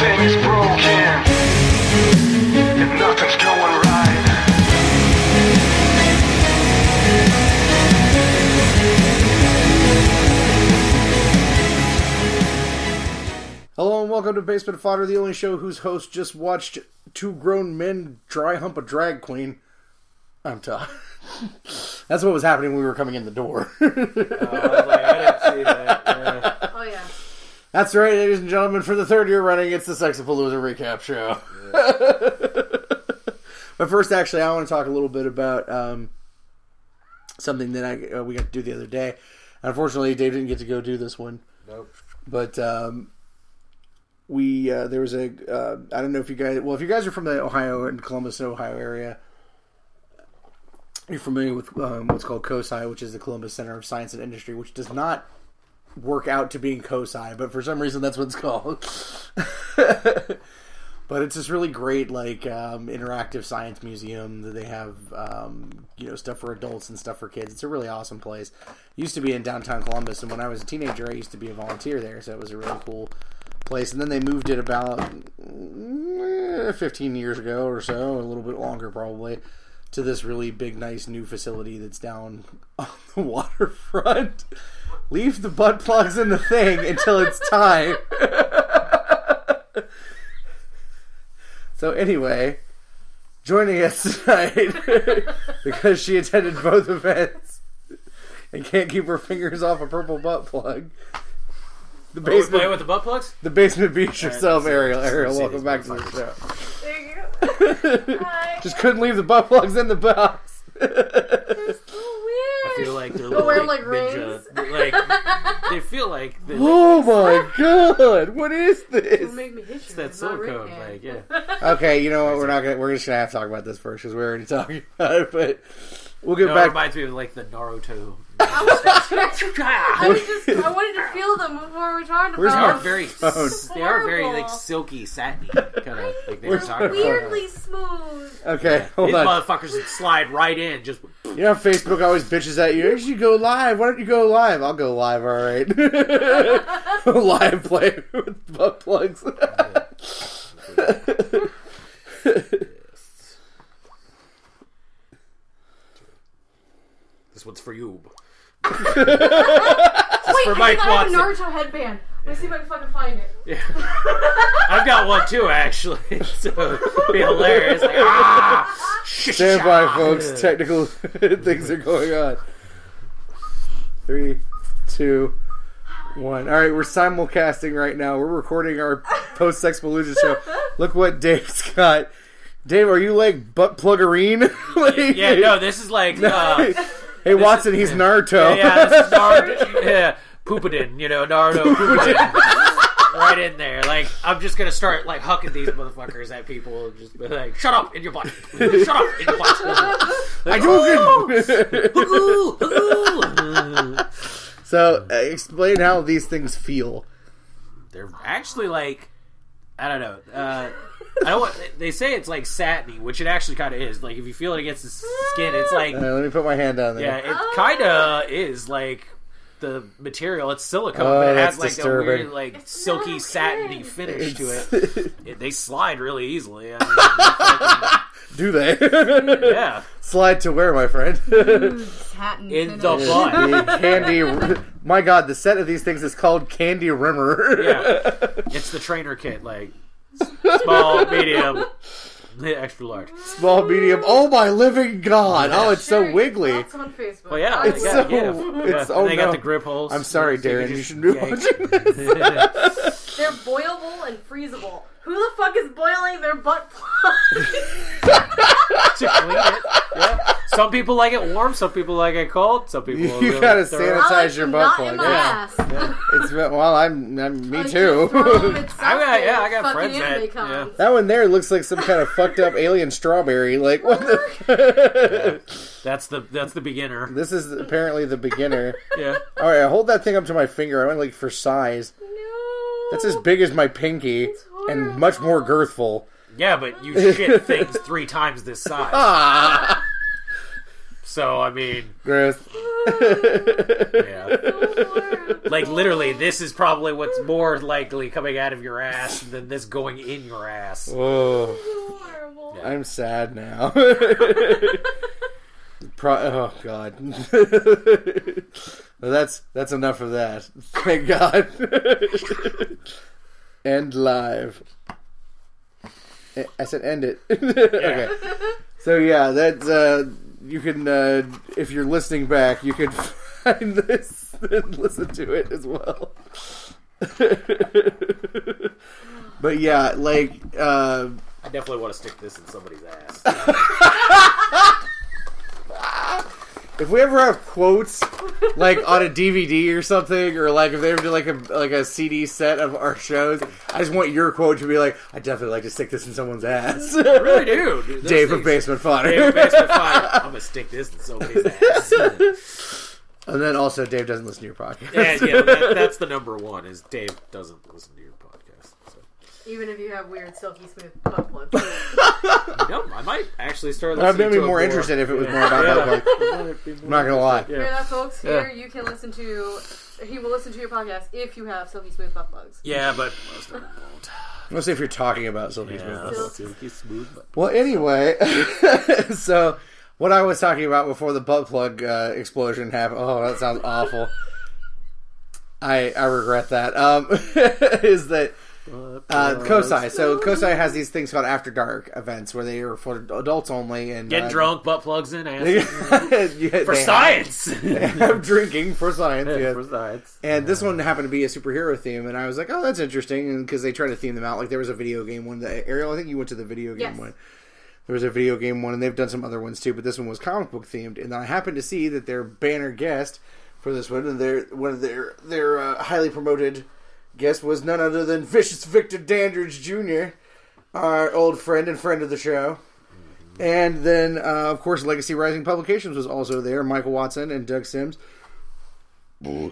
everything is broken, and nothing's going right. Hello and welcome to Basement Fodder, the only show whose host just watched two grown men dry hump a drag queen. I'm Todd. That's what was happening when we were coming in the door. I was like, I didn't see that. Yeah. Oh, yeah. That's right, ladies and gentlemen. For the third year running, it's the Sexxapalooza recap show. Yeah. But first, actually, I want to talk a little bit about something that we got to do the other day. Unfortunately, Dave didn't get to go do this one. Nope. But there was a I don't know if you guys, well, if you guys are from the Ohio and Columbus, Ohio area, you're familiar with what's called COSI, which is the Columbus Center of Science and Industry, which does not work out to being COSI, but for some reason that's what it's called. But it's this really great, like, interactive science museum that they have, stuff for adults and stuff for kids. It's a really awesome place. It used to be in downtown Columbus, and when I was a teenager, I used to be a volunteer there, so it was a really cool place. And then they moved it about 15 years ago or so, a little bit longer probably, to this really big, nice new facility that's down on the waterfront. Leave the butt plugs in the thing until it's time. So anyway, joining us tonight, because she attended both events and can't keep her fingers off a purple butt plug, the Basement, playing with the butt plugs? The Basement Beesh yourself, Ariel. Ariel, welcome back to the show. Thank you. Hi. Just couldn't leave the butt plugs in the box. They're so weird. I feel like they're wear them like ninja. rings. Like, they feel like... Oh my god! What is this? Don't make me hit you. It's that It's not silicone, ring like, hand. yeah. Okay, you know what? We're just gonna have to talk about this first because we're already talking about it. But we'll get No, it back. reminds me of, like, the Naruto. I wanted to feel them before we talked Where's They about are very, they are very, like, silky, satiny, kind of, like they were talking about. weirdly smooth. Okay, hold These on. motherfuckers that slide right in, just... You know, Facebook always bitches at you. You should go live. Why don't you go live? I'll go live. All right. Live play with butt plugs. This one's for you. Wait, for Mike I have a Watson. Naruto headband. Let's see if I can fucking find it. Yeah. I've got one too, actually. So it'd be hilarious. Like, Stand by, folks. Technical things are going on. 3, 2, 1. All right, we're simulcasting right now. We're recording our post Sexxapalooza show. Look what Dave's got. Dave, are you like butt pluggerine? Like, Yeah, no, this is like... hey, Watson, he's Naruto. Yeah, this is Naruto. Yeah, Poopadin, Naruto Poopadin. Right in there. Like, I'm just gonna start, like, hucking these motherfuckers at people and just be like, shut up in your butt. Shut up in your butt. Like, So, explain how these things feel. They're actually like, I don't know. They say it's like satiny, which it actually kind of is. Like, if you feel it against the skin, it's like, Let me put my hand down there. yeah, it kind of is like the material. It's silicone, Oh, but it has that's like disturbing. a weird, like, silky, not satiny good. finish to it. They slide really easily. Do they? Yeah, Slide to where, my friend? Satin in finish. the butt. The candy. My God, the set of these things is called Candy Rimmer. Yeah, it's the trainer kit, like small, medium, extra large. Small, medium. Oh my living God! Yeah. Oh, it's so wiggly. Lots on Facebook. Well, yeah, It's they got, so- yeah. it's- Yeah. oh, And they got no. the grip holes. I'm sorry, So you Darren. can You just should be yank. watching this. They're boilable and freezable. Who the fuck is boiling their butt plugs? To clean it. Yeah. Some people like it warm. Some people like it cold. Some people. You really gotta thorough. sanitize your butt Not plug. in my Yeah. ass. It's well, I'm me Like, too. just throw them in I got fucking friends that- anime yeah. cons. That one there looks like some kind of fucked up alien strawberry. Like what the? That's the beginner. This is apparently the beginner. Yeah. All right, hold that thing up to my finger. I went like for size. No. That's as big as my pinky and much more girthful. Yeah, but you shit things 3 times this size. Ah, So I mean, gross. Yeah. So horrible. Like, literally, this is probably what's more likely coming out of your ass than this going in your ass. Oh, So horrible. Yeah. I'm sad now. Oh God. Well, that's enough of that. Thank God. End live. I said end it. Okay. So yeah, that's you can if you're listening back, you can find this and listen to it as well. But yeah, like I definitely want to stick this in somebody's ass. if we ever have quotes like on a DVD or something, or like if they ever do like a CD set of our shows, I just want your quote to be like, I definitely like to stick this in someone's ass. I really do. Dude. Those Dave from things- Basement Fodder. Dave from Basement Fodder. I'm gonna stick this in somebody's ass. And then also, Dave doesn't listen to your podcast. Yeah, that's the number one. Is Dave doesn't listen to your podcast. So. Even if you have weird, silky smooth butt plugs. No, I might actually start. I'd listening be to it more interested if it was more about that. Like, I'm not gonna lie. Hear that, folks? Here you can listen to. He will listen to your podcast if you have silky smooth butt plugs. Yeah, but most of them won't. Mostly if you're talking about Silky Smooth. Still- Silky smooth. Well, anyway, so what I was talking about before the butt plug explosion happened. Oh, that sounds awful. I regret that. Is that COSI? So COSI has these things called After Dark events where they are for adults only and Get drunk, butt plugs in, ass. for For science! They have drinking for science. Yeah, yes. for science. And this one happened to be a superhero theme, and I was like, "Oh, that's interesting," because they try to theme them out. Like there was a video game one. Ariel, I think you went to the video game Yes. one. There was a video game one, and they've done some other ones too. But this one was comic book themed, and I happened to see that their banner guest for this one, and one of their highly promoted guest was none other than Vicious Victor Dandridge Jr., our old friend and friend of the show. And then, of course, Legacy Rising Publications was also there. Michael Watson and Doug Sims.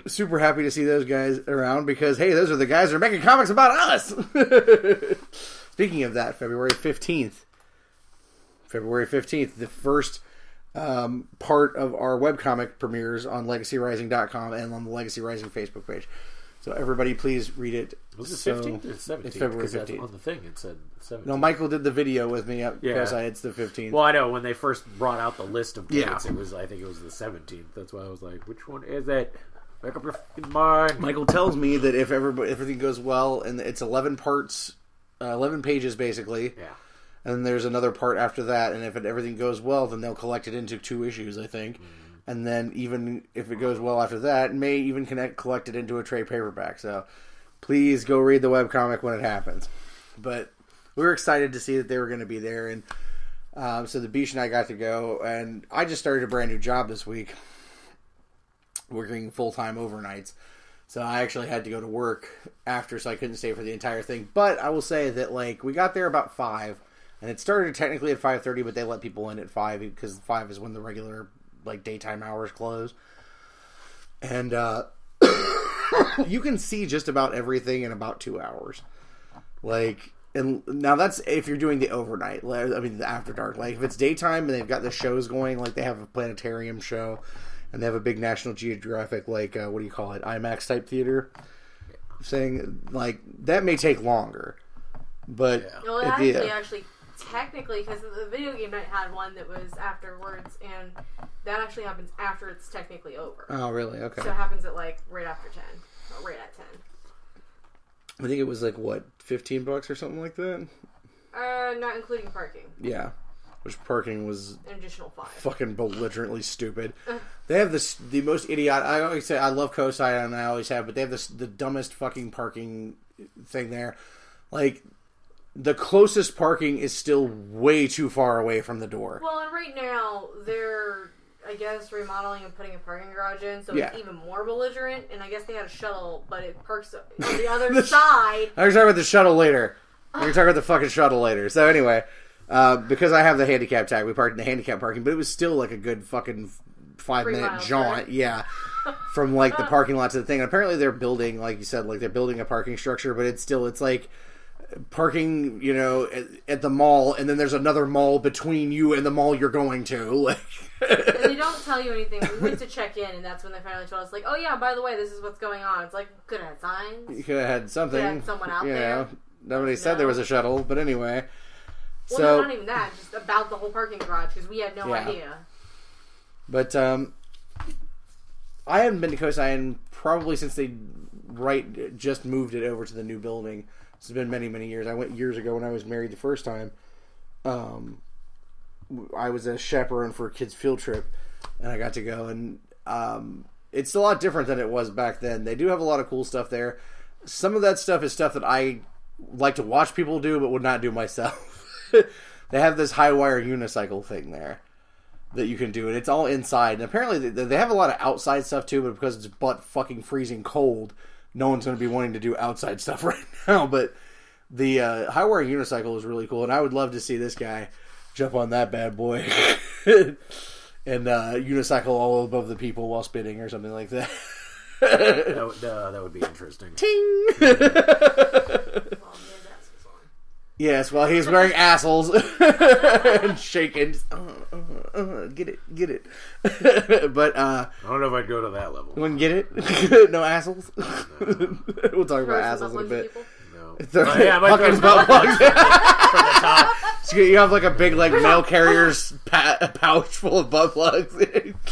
Super happy to see those guys around because, hey, those are the guys that are making comics about us. Speaking of that, February 15th, the first part of our webcomic premieres on LegacyRising.com and on the Legacy Rising Facebook page. So everybody please read it. Was it So, 15th or 17th? It's February 'Cause that's 15th. on the thing it said 17th. No, Michael did the video with me at Yeah. COSI. It's the 15th. Well, I know when they first brought out the list of dates, Yeah. I think it was the 17th. That's why I was like, which one is it? Make up your fucking mind. Michael tells me that if everything goes well, and it's 11 parts, 11 pages basically, Yeah. and there's another part after that, and if everything goes well, then they'll collect it into 2 issues, I think. And then even if it goes well after that, may even collect it into a trade paperback. So please go read the webcomic when it happens. But we were excited to see that they were going to be there, and so the Beesh and I got to go, and I just started a brand new job this week, working full-time overnights. So I actually had to go to work after, so I couldn't stay for the entire thing. But I will say that, like, we got there about 5, and it started technically at 5:30, but they let people in at 5 because 5 is when the regular, like, daytime hours close. And you can see just about everything in about 2 hours. Like, and now that's if you're doing the overnight. I mean, the After Dark. Like, if it's daytime and they've got the shows going, like they have a planetarium show, and they have a big National Geographic, like, what do you call it, IMAX type theater thing, like, that may take longer. But No, it actually, technically, because the video game night had one that was afterwards, and that actually happens after it's technically over. Oh, really? Okay. So it happens at, like, right after 10. Or right at 10. I think it was, like, what, $15 or something like that? Not including parking. Yeah. Which parking was An additional 5. fucking belligerently stupid. They have the most idiotic. I always say I love COSI, and I always have, but they have the dumbest fucking parking thing there. Like, the closest parking is still way too far away from the door. Well, and right now, they're, I guess, remodeling and putting a parking garage in, so Yeah. it's even more belligerent, and I guess they had a shuttle, but it parks on the other side. I'm going to talk about the shuttle later. We're going to talk about the fucking shuttle later. So anyway, because I have the handicap tag, we parked in the handicap parking, but it was still like a good fucking 5-minute miles, jaunt. right? Yeah. From like the parking lot to the thing. And apparently they're building, like you said, like they're building a parking structure, but it's like parking, you know, at the mall, and then there's another mall between you and the mall you're going to. Like, and they don't tell you anything. We went to check in, and that's when they finally told us, like, oh yeah, by the way, this is what's going on. It's like, could have had signs. You could have had something. Could have had someone out you there. know, nobody said there was a shuttle, but anyway. Well, So, no, not even that. Just about the whole parking garage, because we had no idea. But I haven't been to COSI probably since they just moved it over to the new building. It's been many, many years. I went years ago when I was married the first time. I was a chaperone for a kid's field trip, and I got to go. And it's a lot different than it was back then. They do have a lot of cool stuff there. Some of that stuff is stuff that I like to watch people do, but would not do myself. They have this high wire unicycle thing there that you can do, and it's all inside. And apparently they have a lot of outside stuff too, but because it's butt fucking freezing cold, no one's going to be wanting to do outside stuff right now. But the high wire unicycle is really cool, and I would love to see this guy jump on that bad boy and unicycle all above the people while spinning or something like that. That would be interesting. Ting! Yes, well, he's wearing assholes and shaking. Get it. But I don't know if I'd go to that level. You wouldn't get it? No assholes? No. We'll talk about assholes in a bit. No. Yeah, fucking butt plugs. From the top. So you have like a big like mail carrier's pouch full of butt plugs.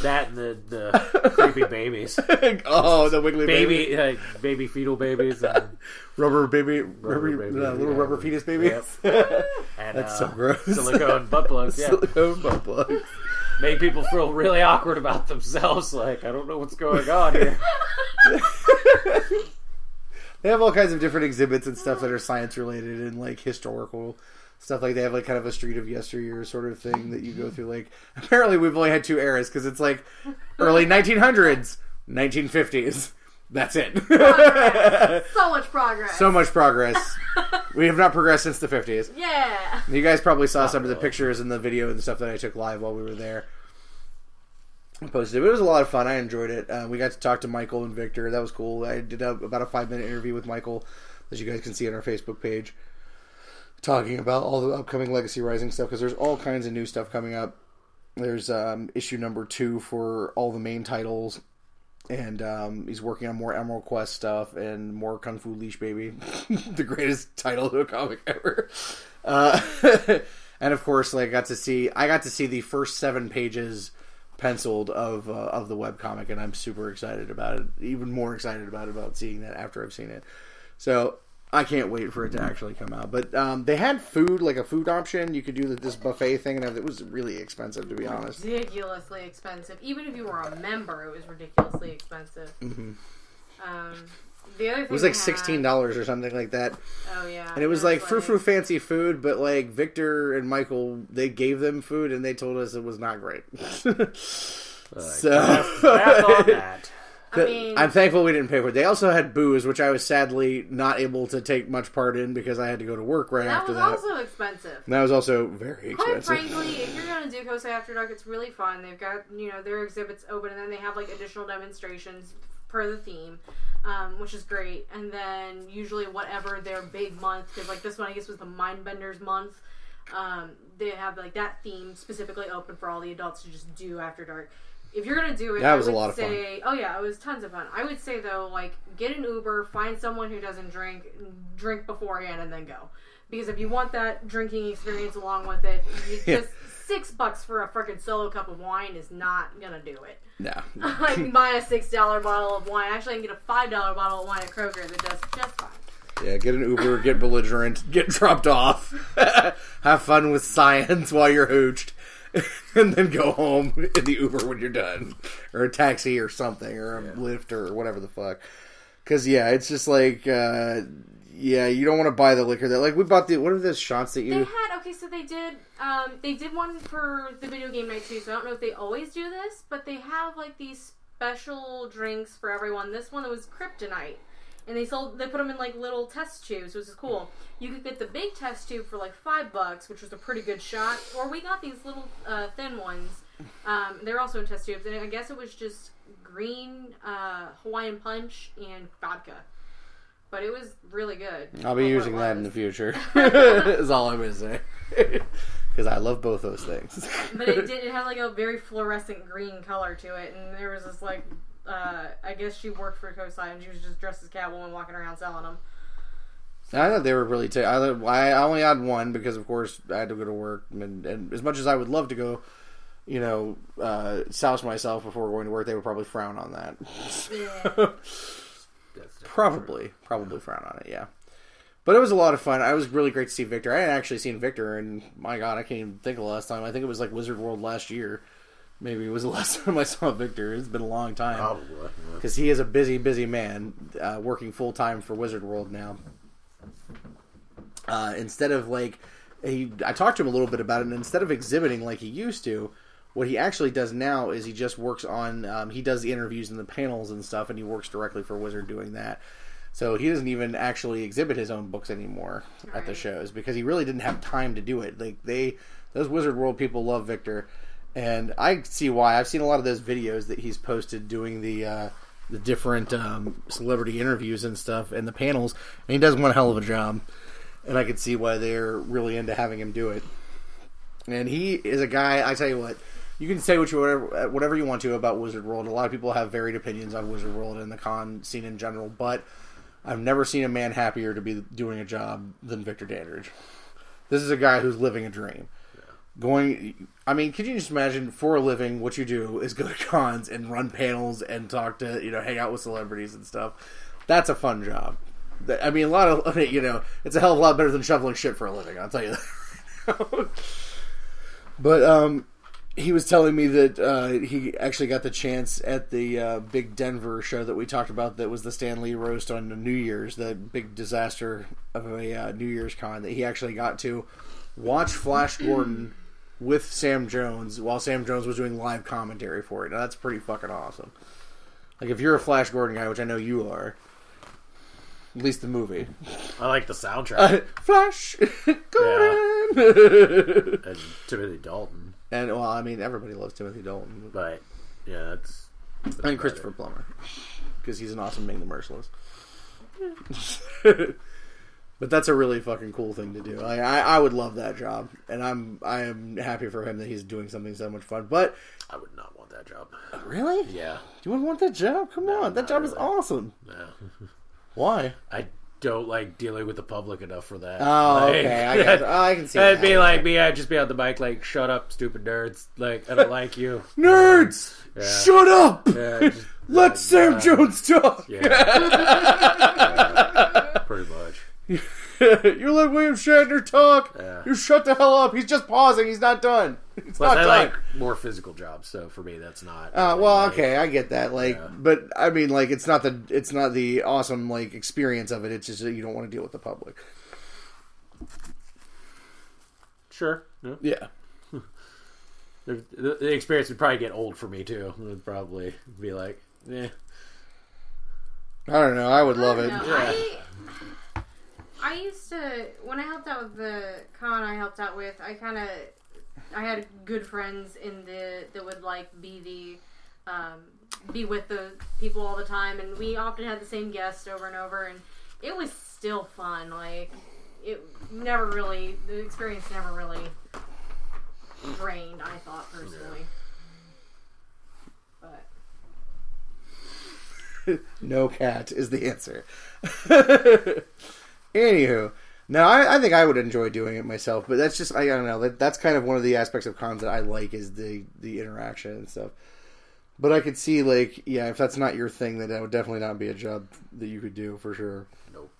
That and the creepy babies. Oh, the wiggly baby. Baby fetal babies. And rubber baby. Little rubber fetus babies. Yep. And, that's so gross. Silicone butt plugs. Yeah. Silicone butt plugs. Make people feel really awkward about themselves. Like, I don't know what's going on here. They have all kinds of different exhibits and stuff that are science related and like historical stuff. Like they have like kind of a street of yesteryear sort of thing that you go through. Like apparently we've only had 2 eras because it's like early 1900s, 1950s. That's it. So much progress. So much progress. We have not progressed since the 50s. Yeah. You guys probably saw some of the pictures and the video and stuff that I took live while we were there. I posted it. It was a lot of fun. I enjoyed it. We got to talk to Michael and Victor. That was cool. I did about a 5-minute interview with Michael that you guys can see on our Facebook page, talking about all the upcoming Legacy Rising stuff, because there's all kinds of new stuff coming up. There's issue number 2 for all the main titles, and he's working on more Emerald Quest stuff and more Kung Fu Leash Baby, the greatest title to a comic ever. And of course, like I got to see the first 7 pages penciled of the webcomic, and I'm super excited about it. Even more excited about seeing that after I've seen it. So I can't wait for it to actually come out. But they had food, like a food option. You could do this buffet thing, and it was really expensive, to be honest. Ridiculously expensive. Even if you were a member, it was ridiculously expensive. Mm-hmm. The other thing it was like $16 or something like that. Oh yeah. And it was like frou-frou fancy food, but like Victor and Michael, they gave them food and they told us it was not great. So on that. I'm thankful we didn't pay for it. They also had booze, which I was sadly not able to take much part in because I had to go to work right after that. That was also expensive. And that was also very expensive. Quite frankly, if you're going to do COSI After Dark, it's really fun. They've got, their exhibits open, and then they have like additional demonstrations per the theme, which is great. And then usually whatever their big month, because like this one I guess was the Mindbenders month, they have like that theme specifically open for all the adults to just do After Dark. If you're gonna do it, that was a lot of fun. Oh yeah, it was tons of fun. I would say though, like get an Uber, find someone who doesn't drink beforehand, and then go. Because if you want that drinking experience along with it, just $6 for a freaking solo cup of wine is not gonna do it. No. I can buy a $6 bottle of wine. Actually, I can get a $5 bottle of wine at Kroger that does just fine. Yeah, get an Uber, get belligerent, get dropped off, have fun with science while you're hooched, and then go home in the Uber when you're done. Or a taxi or something, or a Lyft or whatever the fuck. Because, it's just like, you don't want to buy the liquor that, like, we bought what are those shots that you... They did one for the video game night too, so I don't know if they always do this, but they have, like, these special drinks for everyone. This one, it was Kryptonite. And they put them in like little test tubes, which is cool. You could get the big test tube for like $5, which was a pretty good shot. Or we got these little thin ones. They're also in test tubes, and I guess it was just green Hawaiian punch and vodka. but it was really good. I'll be using that in the future. Is all I'm going to say. Because I love both those things. But it had like a very fluorescent green color to it, and there was this like, I guess she worked for COSI, and she was just dressed as Catwoman walking around selling them. I thought they were really... I only had one because, of course, I had to go to work. And as much as I would love to go, souse myself before going to work, they would probably frown on that. Yeah. Probably frown on it, yeah. But it was a lot of fun. It was really great to see Victor. I hadn't actually seen Victor, and my God, I can't even think of the last time. I think it was like Wizard World last year. Maybe it was the last time I saw Victor. It's been a long time. Probably. Because he is a busy, busy man, working full-time for Wizard World now. Instead of, like... I talked to him a little bit about it, and instead of exhibiting like he used to, what he actually does now is he just works on... he does the interviews and the panels and stuff, and he works directly for Wizard doing that. So he doesn't even actually exhibit his own books anymore at the shows, because he really didn't have time to do it. Like, those Wizard World people love Victor, and I see why. I've seen a lot of those videos that he's posted doing the different celebrity interviews and stuff, and the panels, and he does one hell of a job. And I could see why they're really into having him do it. And he is a guy, I tell you what, you can say whatever you want to about Wizard World. A lot of people have varied opinions on Wizard World and the con scene in general, but I've never seen a man happier to be doing a job than Victor Dandridge. This is a guy who's living a dream. Could you just imagine, for a living, what you do is go to cons and run panels and talk to, hang out with celebrities and stuff. That's a fun job. I mean, it's a hell of a lot better than shoveling shit for a living, I'll tell you that. But, he was telling me that he actually got the chance at the big Denver show that we talked about, that was the Stan Lee roast on New Year's, the big disaster of a New Year's con, that he actually got to watch Flash Gordon with Sam Jones while Sam Jones was doing live commentary for it. Now, that's pretty fucking awesome. Like, if you're a Flash Gordon guy, which I know you are, at least the movie. I like the soundtrack. Flash Gordon! And Timothy Dalton. And, well, I mean, everybody loves Timothy Dalton. But, yeah, that's and Christopher Plummer. Because he's an awesome Ming the Merciless. But that's a really fucking cool thing to do. I would love that job. And I am happy for him that he's doing something so much fun. But I would not want that job. Really? Yeah. You wouldn't want that job? Come on. That job is awesome. No. Why? I don't like dealing with the public enough for that. Oh, okay. I can see that. It'd be like me. I'd just be on the mic like, shut up, stupid nerds. Like, I don't like you. Nerds! Yeah. Shut up! Yeah, just, Let Sam Jones talk! Yeah. Yeah. Pretty much. You let William Shatner talk. Yeah. You shut the hell up. He's just pausing. He's not done. He's Plus, not I done. like more physical jobs, so for me, that's not. Okay, I get that. But I mean, it's not the awesome experience of it. It's just that you don't want to deal with the public. Sure. Yeah. The experience would probably get old for me too. It would probably be like, eh. I don't know. I would love it. Yeah. I used to, when I helped out with the con I helped out with, I had good friends that would be with the people all the time, and we often had the same guests over and over, and it was still fun. The experience never really drained, I thought, personally. But no cat is the answer. Anywho, no, I think I would enjoy doing it myself, but that's just, I don't know, that's kind of one of the aspects of cons that I like, is the interaction and stuff. But I could see, if that's not your thing, then that would definitely not be a job that you could do, for sure. Nope.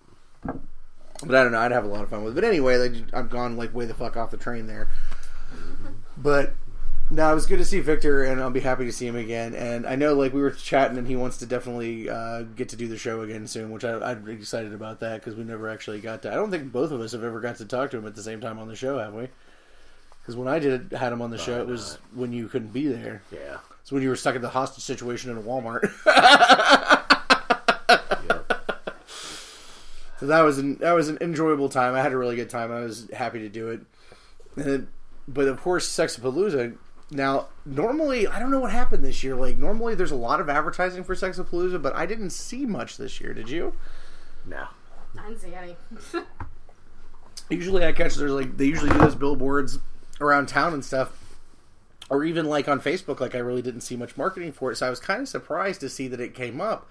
But I don't know, I'd have a lot of fun with it. But anyway, I've gone, way the fuck off the train there. But no, it was good to see Victor, and I'll be happy to see him again. And I know, we were chatting, and he wants to definitely get to do the show again soon, which I'm excited about that, because we never actually got to. I don't think both of us have ever got to talk to him at the same time on the show, have we? Because when I had him on the show, it was when you couldn't be there. Yeah. It's when you were stuck in the hostage situation in a Walmart. Yep. So that was an enjoyable time. I had a really good time. I was happy to do it. But of course, Sexxapalooza. Now, normally, I don't know what happened this year. Normally there's a lot of advertising for Sexxapalooza, but I didn't see much this year. Did you? No. I didn't see any. Usually I catch they usually do those billboards around town and stuff. Or even like on Facebook, like I really didn't see much marketing for it. So I was kind of surprised to see that it came up.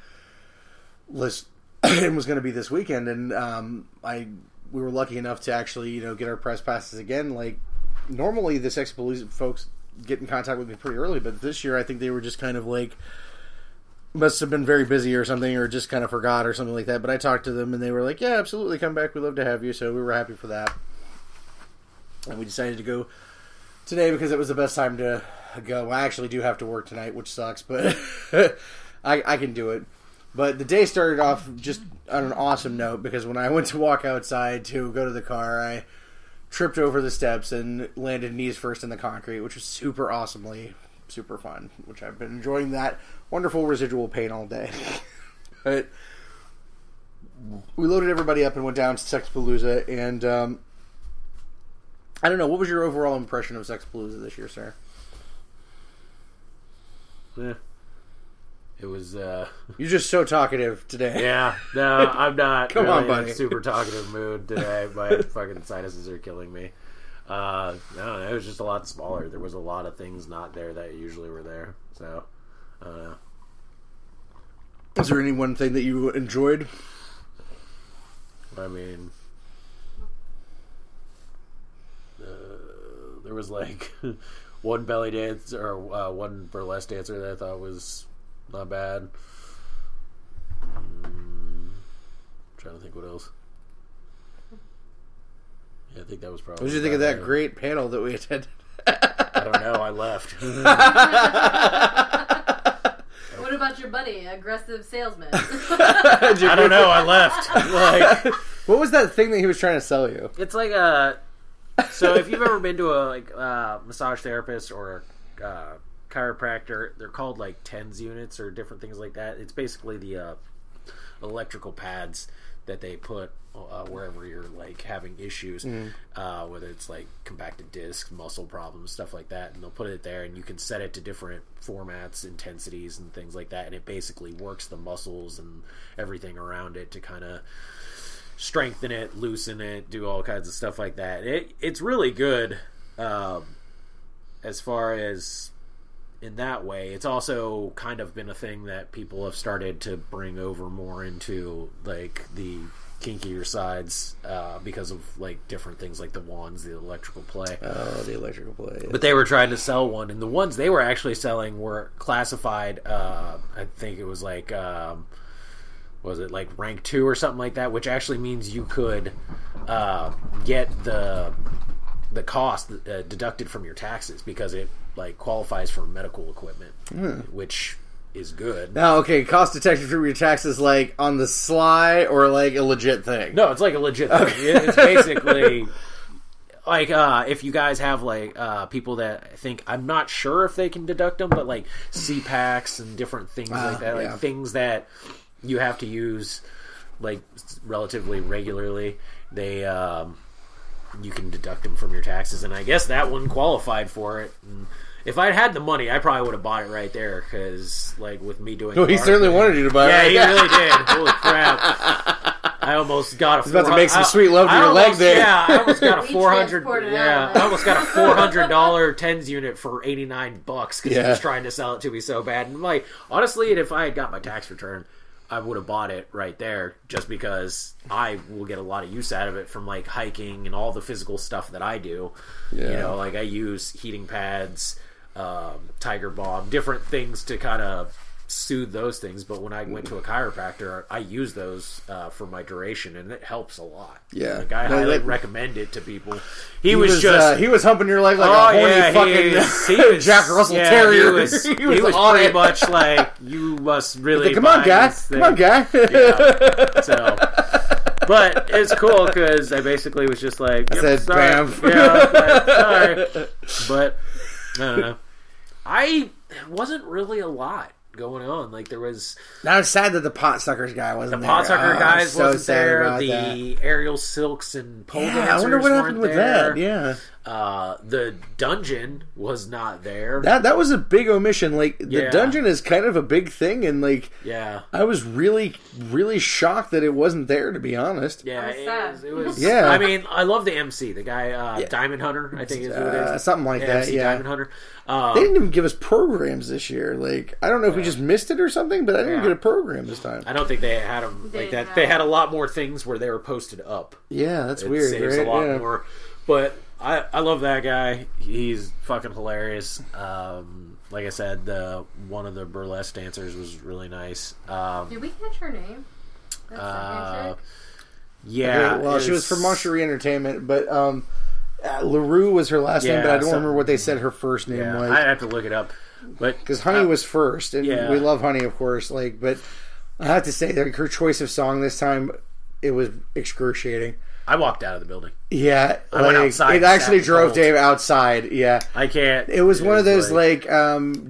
It was going to be this weekend, and we were lucky enough to actually, get our press passes again. Like, normally the Sexxapalooza folks get in contact with me pretty early, but this year I think they were just kind of like, must have been very busy or something, or just kind of forgot or something like that. But I talked to them, and they were like, yeah, absolutely, come back, we'd love to have you. So we were happy for that. And we decided to go today because it was the best time to go. I actually do have to work tonight, which sucks, but I can do it. But the day started off just on an awesome note, because when I went to walk outside to go to the car, I tripped over the steps and landed knees first in the concrete, which was super awesomely super fun, which I've been enjoying that wonderful residual pain all day. But we loaded everybody up and went down to Sexxapalooza, and I don't know, what was your overall impression of Sexxapalooza this year, sir? Yeah. It was, You're just so talkative today. Yeah, no, I'm not Come really on, buddy. in a super talkative mood today. My fucking sinuses are killing me. No, it was just a lot smaller. There was a lot of things not there that usually were there. So, I don't know. Is there any one thing that you enjoyed? I mean, there was like one belly dance or one burlesque dancer that I thought was not bad. Trying to think what else. Yeah, I think that was probably. What did you think of that great panel that we attended? I don't know. I left. What about your buddy, aggressive salesman? I don't know. I left. Like, what was that thing that he was trying to sell you? it's like a. So if you've ever been to a massage therapist or a chiropractor, they're called like TENS units or different things like that. It's basically the electrical pads that they put wherever you're like having issues, whether it's like compacted discs, muscle problems, stuff like that, and they'll put it there, and you can set it to different formats, intensities, and things like that, and it basically works the muscles and everything around it to kind of strengthen it, loosen it, do all kinds of stuff like that. It's really good as far as in that way. It's also kind of been a thing that people have started to bring over more into like the kinkier sides because of like different things like the wands, the electrical play. Oh, the electrical play. Yes. But they were trying to sell one, and the ones they were actually selling were classified, I think it was like was it like rank 2 or something like that, which actually means you could get the cost deducted from your taxes because it like qualifies for medical equipment, which is good. Now, okay, cost detection from your taxes, like on the sly or like a legit thing? No, it's like a legit thing. It's basically like if you guys have like people that think, I'm not sure if they can deduct them, but like CPACs and different things like that, like things that you have to use like relatively regularly, they you can deduct them from your taxes, and I guess that one qualified for it. And if I'd had the money, I probably would have bought it right there, because like with me doing, Well, he certainly wanted you to buy it. Yeah, right? he really did. Holy crap! I almost got a. He's about to make some sweet love to your leg there. Yeah, I almost got a We $400. transported Yeah, out. I almost got a $400 TENS unit for $89 because he was trying to sell it to me so bad. And like, honestly, if I had got my tax return, I would have bought it right there, just because I will get a lot of use out of it from like hiking and all the physical stuff that I do. Yeah. You know, like I use heating pads, Tiger Balm, different things to kind of soothe those things. But when I went to a chiropractor, I use those for my duration, and it helps a lot. Yeah. Like, I No, highly that- recommend it to people. He was just he was humping your leg like a horny fucking he was, Jack Russell yeah, Terrier. He was on pretty it. much like, you must really Like, come on, buy guy. this thing. Come on, guy. Yeah. So, but it's cool because I basically was just like, I yep, said, sorry. bam. Yeah, I was like, sorry. But I don't know. It wasn't really a lot going on. Like, there was Now I'm sad that the pot suckers guy wasn't the there. pot sucker Oh, guys so wasn't sad there. about The that. aerial silks and pole Yeah, dancers I wonder what happened weren't with there. that. Yeah. The dungeon was not there. That was a big omission. Like, the dungeon is kind of a big thing, and, like, I was really, really shocked that it wasn't there, to be honest. Yeah, it was. Yeah. I mean, I love the MC, the guy, Diamond Hunter, I think is who it is. Something like that, MC Diamond Hunter. They didn't even give us programs this year. Like, I don't know if we just missed it or something, but I didn't get a program this time. I don't think they had them like that. They had a lot more things where they were posted up. Yeah, that's weird. Saves right? a lot more. But I love that guy. He's fucking hilarious. Like I said, one of the burlesque dancers was really nice. Did we catch her name? Yeah. Okay, well, she was from Moncherie Entertainment, but LaRue was her last name, but I don't remember what they said her first name was. I have to look it up. But because Honey was first, and we love Honey, of course. Like, but I have to say, like, her choice of song this time, it was excruciating. I walked out of the building. Yeah, I went outside. It actually drove Dave outside. Yeah, I can't. It was one of those like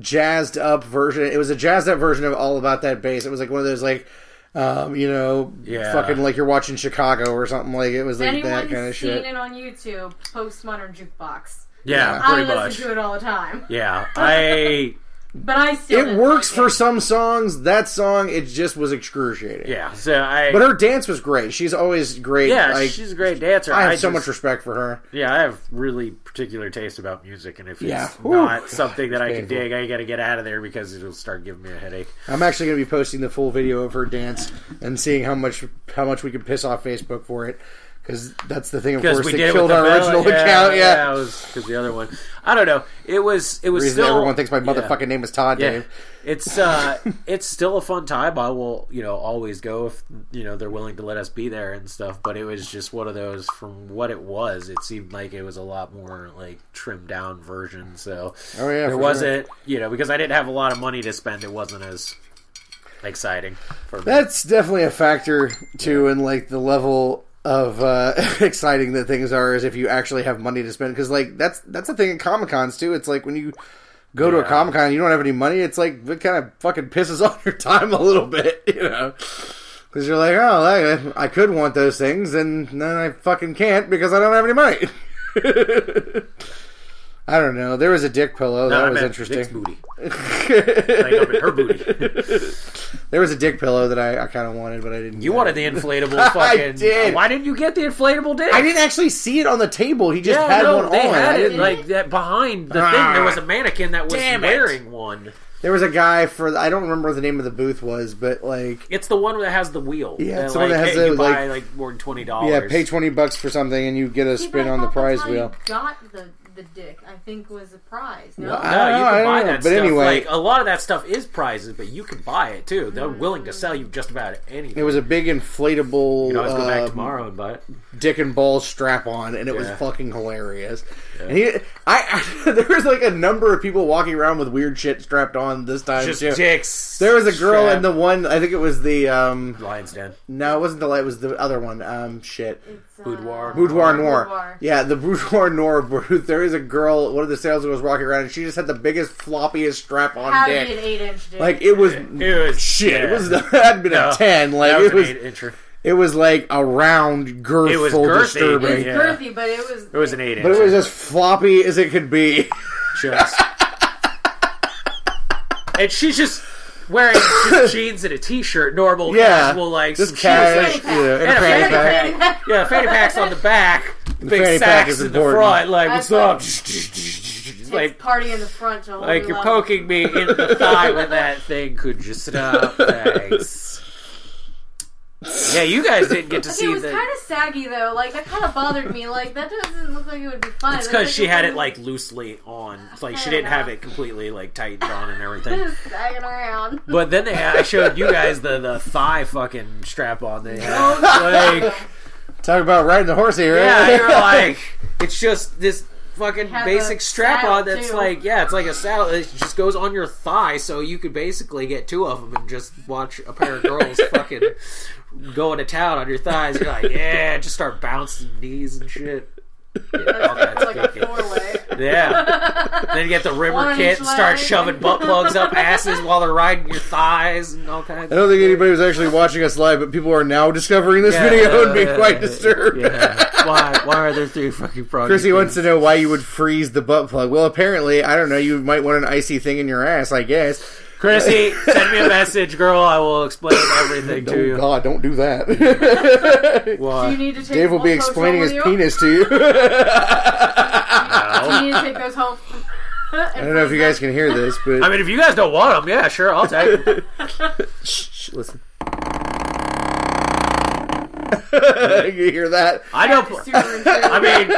jazzed up version. It was a jazzed up version of All About That Bass. It was like one of those like. Fucking like you're watching Chicago or something. Like, it was like that kind of shit. Anyone seen it on YouTube? Postmodern Jukebox. Yeah, I pretty much. listen to it all the time. Yeah, But I still. It works for some songs. That song, it just was excruciating. Yeah, but her dance was great. She's always great. Yeah, like, she's a great dancer. I have so much respect for her. Yeah, I have really particular taste about music, and if it's not something that I can dig, I got to get out of there because it'll start giving me a headache. I'm actually going to be posting the full video of her dance and seeing how much we can piss off Facebook for it. Because that's the thing, of course, they killed our original account. Yeah, it was because the other one. I don't know. It was still. Everyone thinks my motherfucking name is Todd. Dave. It's still a fun time. I will always go if they're willing to let us be there and stuff. But it was just one of those. From what it was, it seemed like it was a lot more like trimmed down version. So there wasn't because I didn't have a lot of money to spend. It wasn't as exciting for me. That's definitely a factor too, in like the level of exciting that things are, is if you actually have money to spend. Because like that's the thing at Comic-Cons too. It's like when you go to a Comic-Con and you don't have any money, it's like it kind of fucking pisses off your time a little bit, because you're like, oh, I could want those things, and then I fucking can't because I don't have any money. I don't know. There was a dick pillow. That was interesting. Dick's booty. Like up in her booty. There was a dick pillow that I kind of wanted, but I didn't. You wanted the inflatable fucking... I did. Why didn't you get the inflatable dick? I didn't actually see it on the table. He just had one on. They had it like that behind the thing. There was a mannequin that was wearing one. There was a guy I don't remember what the name of the booth was, but like... It's the one that has the wheel. Yeah, it's the one that has you buy like more than $20. Yeah, pay $20 for something and you get a spin on the prize wheel. You got the dick, I think, was a prize. No, you can buy that stuff. But anyway, like, a lot of that stuff is prizes, but you can buy it too. They're willing to sell you just about anything. It was a big inflatable. You can always go back tomorrow and buy it. Dick and balls strap on, and it was fucking hilarious. Yeah. And there was like a number of people walking around with weird shit strapped on this time. Just too. dicks. There was a girl in the one. I think it was the Lion's Den. No, it wasn't the light. It was the other one. Shit. Boudoir Noir. Yeah, the Boudoir Noir booth. There is a girl. One of the salesmen was walking around, and she just had the biggest, floppiest strap-on dick. An 8-inch dick. Like it was shit. Yeah. It was. It had been a 10. Like it was an 8-incher. It was like a round, girthful, it was girthy, disturbing. It was girthy, but it was... It was an 8-inch. But it was as floppy as it could be. Just. And she's just wearing just jeans and a t-shirt, normal, casual, like... Just cash, and a fanny pack. Yeah, fanny pack's on the back. Big sacks in the front. Like, what's up? Like, party in the front. Like, you're poking me in the thigh with that thing. Could you stop? Thanks. Yeah, you guys didn't get to see it was kind of saggy though. Like that kind of bothered me. Like that doesn't look like it would be fun. It's because she had it like loosely on. Like she didn't have it completely like tightened on and everything. Just sagging around. But then I showed you guys the thigh fucking strap on they had. Like, talk about riding the horse here. Right? Yeah, you're like, it's just this fucking basic strap on that's like, it's like a saddle. It just goes on your thigh, so you could basically get two of them and just watch a pair of girls fucking going to town on your thighs. You're like, just start bouncing knees and shit. Yeah, all kinds like a four-way. Yeah. Then you get the rimmer kit and start shoving butt plugs up asses while they're riding your thighs and all kinds. I don't think anybody was actually watching us live, but people are now discovering this video and being quite disturbed. Yeah. Why are there 3 fucking froggy Chrissy wants to things? know why you would freeze the butt plug. Well, apparently, I don't know, you might want an icy thing in your ass, I guess. Chrissy, send me a message, girl. I will explain everything to Oh, you. God, don't do that. Why? Do you need to take Dave will be both explaining home his with you? penis to you. Do you need to take those home? I don't know if you guys can hear this, but... I mean, if you guys don't want them, yeah, sure, I'll take them. Shh, listen. You hear that? I don't. Super intrigued. I mean,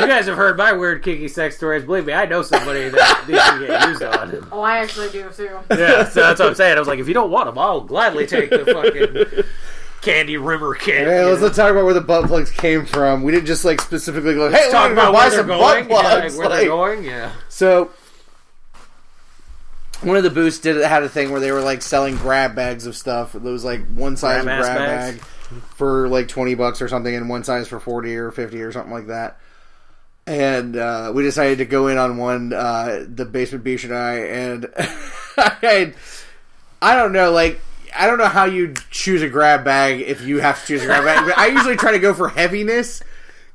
you guys have heard my weird kinky sex stories. Believe me, I know somebody that these can get used on. Oh, I actually do too. Yeah, so that's what I'm saying. I was like, if you don't want them, I'll gladly take the fucking candy rimmer kit. Hey, let's talk about where the butt plugs came from. We didn't just like specifically go, hey, talk we're about gonna buy where they're some going. butt Yeah, plugs. like where they're going. Yeah. So, one of the booths had a thing where they were like selling grab bags of stuff. There was like one size Grab-ass grab bags? bag for like $20 or something, and one size for 40 or 50 or something like that. And we decided to go in on one, the Basement Beesh and I, and I don't know, like, I don't know how you choose a grab bag if you have to choose a grab bag, but I usually try to go for heaviness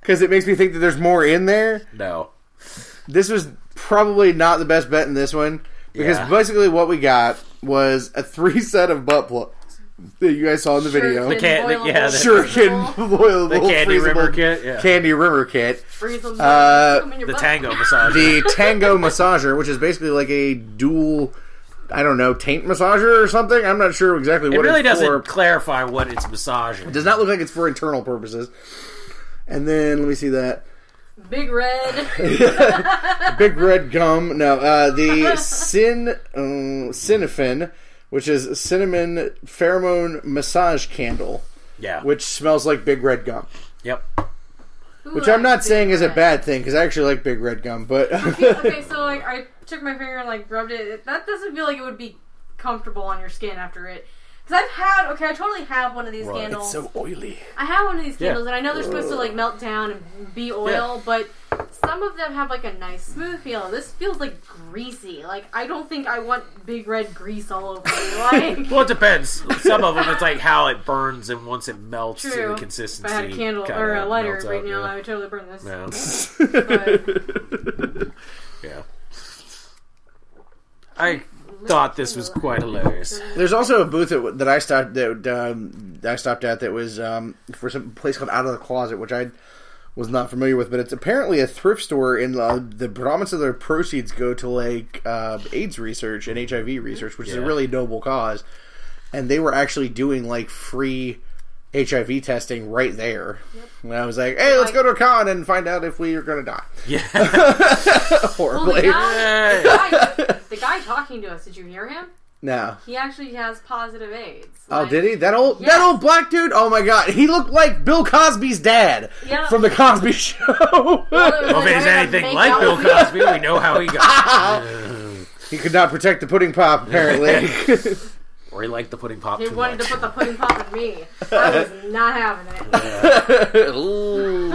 because it makes me think that there's more in there. No. This was probably not the best bet in this one because basically what we got was a 3 set of butt plugs that you guys saw in the video. The Shuriken, boilable, the candy freezable rimmer kit. Yeah. candy rimmer kit. Freeze them, The tango massager. The Tango massager, which is basically like a dual, I don't know, taint massager or something. I'm not sure exactly It what really it's doesn't for. clarify what it's massaging. It does not look like it's for internal purposes. And then, let me see that. Big red. Big red gum. No, the Cinnafin, which is cinnamon pheromone massage candle, Yeah. which smells like big red gum. Yep. Which I'm not saying is a bad thing, because I actually like big red gum, but... Okay, so like I took my finger and like rubbed it. That doesn't feel like it would be comfortable on your skin after it. Because I totally have one of these candles. It's so oily. I have one of these candles, and I know they're supposed to like melt down and be oil, but some of them have like a nice smooth feel. This feels like greasy. Like I don't think I want big red grease all over me. Like, Well, it depends. Some of them, it's like how it burns, and once it melts, true. the If consistency. I had a candle kinda or a lighter melts right out, now, yeah. I would totally burn this. Yeah. But Yeah. I thought this was quite hilarious. There's also a booth that I stopped at that was for some place called Out of the Closet, which I was not familiar with, but it's apparently a thrift store, and the predominance of their proceeds go to like AIDS research and HIV research, which is a really noble cause. And they were actually doing like free HIV testing right there. Yep. And I was like, hey, let's go to a con and find out if we are going to die. Yeah. Horribly. Well, the guy talking to us, did you hear him? No. He actually has positive AIDS. Oh, Like, did he? That old black dude? Oh my god, he looked like Bill Cosby's dad from the Cosby Show. Well, if he's anything like Bill Cosby, we know how he got it. He could not protect the pudding pop, apparently. Or he liked the pudding pop He too wanted much. to put the pudding pop in me. I was not having it. Ooh,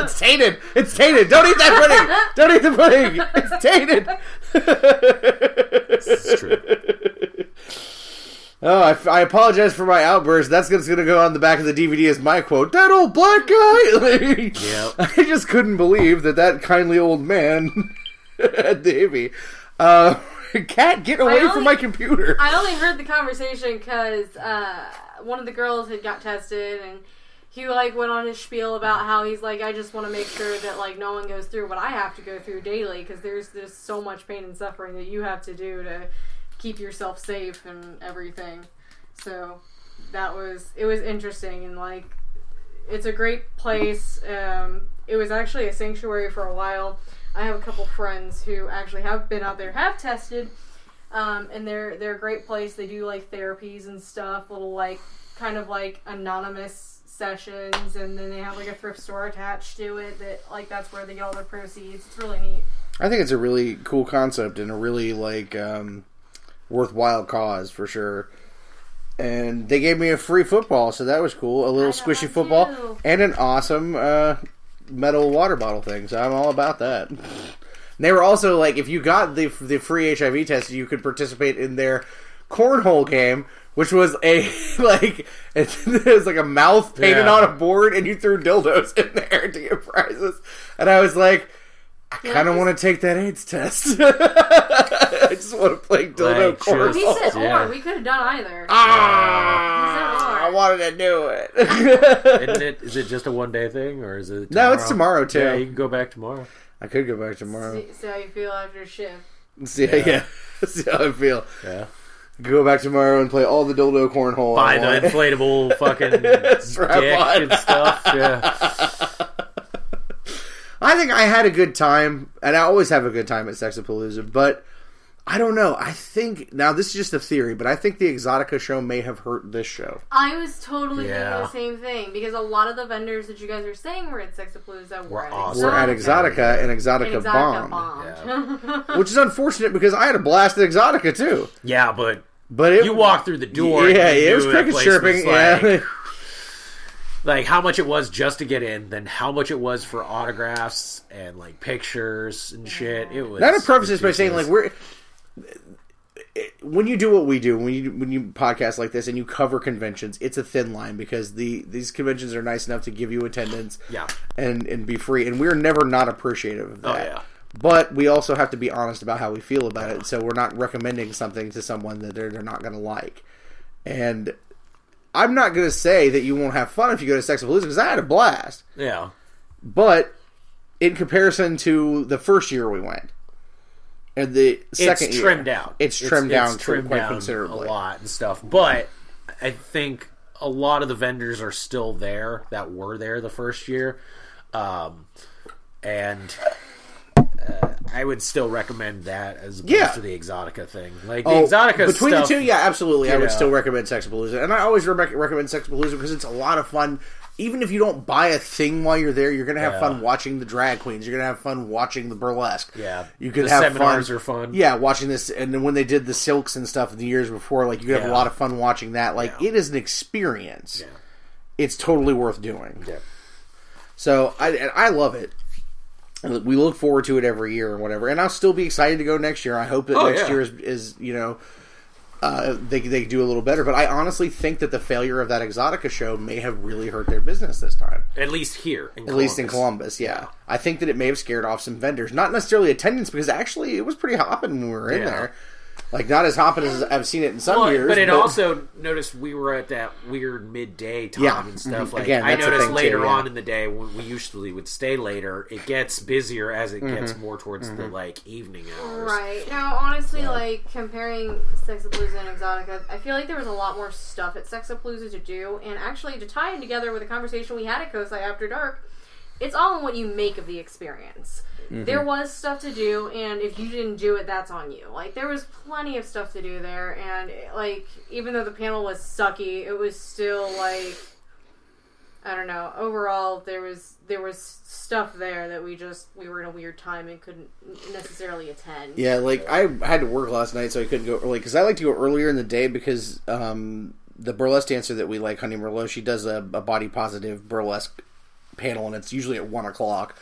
it's tainted. It's tainted. Don't eat that pudding. Don't eat the pudding. It's tainted. This is true. Oh, I apologize for my outburst. That's going to go on the back of the DVD as my quote. That old black guy. Yep. I just couldn't believe that kindly old man had the hippie. Cat, get away from my computer. I only heard the conversation because one of the girls had got tested, and he like went on his spiel about how he's like, I just want to make sure that like no one goes through what I have to go through daily, because there's so much pain and suffering that you have to do to keep yourself safe and everything. So it was interesting, and like it's a great place. It was actually a sanctuary for a while. I have a couple friends who actually have been out there, have tested, and they're a great place. They do like therapies and stuff, little like kind of like anonymous sessions, and then they have like a thrift store attached to it that like that's where they get all their proceeds. It's really neat. I think it's a really cool concept and a really like worthwhile cause for sure. And they gave me a free football, so that was cool. A little squishy football too. and an awesome metal water bottle thing. So I'm all about that. And they were also like, if you got the free HIV test, you could participate in their cornhole game, which was a it was like a mouth painted on a board, and you threw dildos in there to get prizes. And I was like, I kind of want to take that AIDS test. I just want to play dildo cornhole. He said or. We could have done either. I wanted to do it. Is it just a one-day thing, or is it tomorrow? No, it's tomorrow, too. Yeah, you can go back tomorrow. I could go back tomorrow. See how you feel after shift. See how I feel. Yeah. Go back tomorrow and play all the dildo cornhole. Buy the inflatable fucking dick and stuff. Yeah. I think I had a good time, and I always have a good time at Sexxapalooza, but I don't know. I think, now this is just a theory, but I think the Exotica show may have hurt this show. I was totally thinking the same thing, because a lot of the vendors that you guys are saying were at Sexxapalooza were at Exotica, and Exotica bombed. Yeah. Which is unfortunate, because I had a blast at Exotica, too. Yeah, but you walked through the door. Yeah, it was cricket chirping. Like how much it was just to get in, then how much it was for autographs and like pictures and shit. It was. Now to preface this by saying, like, when you do what we do, when you podcast like this and you cover conventions, it's a thin line, because these conventions are nice enough to give you attendance, and be free, and we're never not appreciative of that. Oh yeah. But we also have to be honest about how we feel about it, so we're not recommending something to someone that they're not going to like. And I'm not going to say that you won't have fun if you go to Sexxapalooza, because I had a blast. Yeah. But in comparison to the first year we went, and the second year, it's trimmed down quite considerably. A lot and stuff. But I think a lot of the vendors are still there that were there the first year. And I would still recommend that as opposed to the Exotica thing. Like the Exotica between stuff, the two, absolutely. I would still recommend Sexxapalooza, and I always recommend Sexxapalooza because it's a lot of fun. Even if you don't buy a thing while you're there, you're going to have fun watching the drag queens. You're going to have fun watching the burlesque. Yeah, you could the have seminars fun. Are fun. Yeah, watching this, and then when they did the silks and stuff in the years before, like you could have a lot of fun watching that. Like it is an experience. Yeah. It's totally worth doing. Yeah. So I love it. We look forward to it every year or whatever, and I'll still be excited to go next year. I hope that next year is they do a little better. But I honestly think that the failure of that Exotica show may have really hurt their business this time. At least here, at least in Columbus, yeah. I think that it may have scared off some vendors, not necessarily attendance, because actually it was pretty hopping when we were in there. Like, not as hopping as I've seen it in some years. But also noticed we were at that weird midday time and stuff. Like, again, I noticed later on in the day, when we usually would stay later, it gets busier as it gets more towards the, like, evening hours. Right. Now, honestly, like, comparing Sexxapalooza and Exotica, I feel like there was a lot more stuff at Sexxapalooza to do. And actually, to tie it together with a conversation we had at COSI After Dark, it's all in what you make of the experience. There was stuff to do, and if you didn't do it, that's on you. Like, there was plenty of stuff to do there, and, like, even though the panel was sucky, it was still, like, I don't know, overall, there was stuff there that we were in a weird time and couldn't necessarily attend. Yeah, like, I had to work last night, so I couldn't go early, because I like to go earlier in the day, because the burlesque dancer that we like, Honey Merlot, she does a body-positive burlesque panel, and it's usually at 1 o'clock.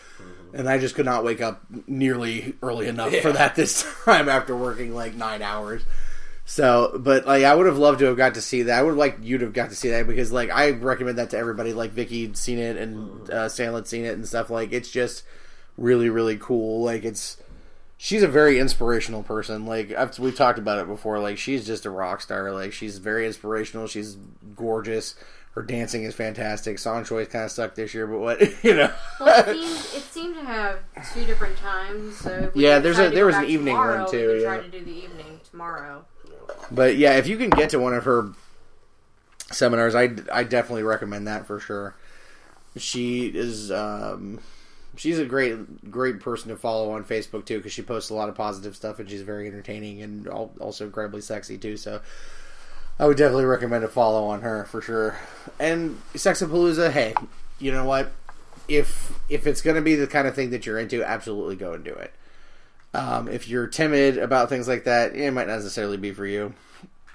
And I just could not wake up nearly early enough for that this time after working like 9 hours. So, but like I would have loved to have got to see that. I would have liked you to have got to see that, because like I recommend that to everybody. Like Vicky'd seen it and Stanley'd seen it and stuff. Like it's just really, really cool. Like she's a very inspirational person. Like we've talked about it before. Like she's just a rock star. Like she's very inspirational. She's gorgeous. Her dancing is fantastic. Song choice kind of sucked this year, but what, you know. Well, it seemed to have 2 different times. So if we there was an evening tomorrow, one too. We could try to do the evening tomorrow. But yeah, if you can get to one of her seminars, I definitely recommend that for sure. She is she's a great person to follow on Facebook too, because she posts a lot of positive stuff, and she's very entertaining and also incredibly sexy too. So I would definitely recommend a follow on her for sure. And Sexxapalooza, hey, you know what? If it's going to be the kind of thing that you're into, absolutely go and do it. If you're timid about things like that, it might not necessarily be for you.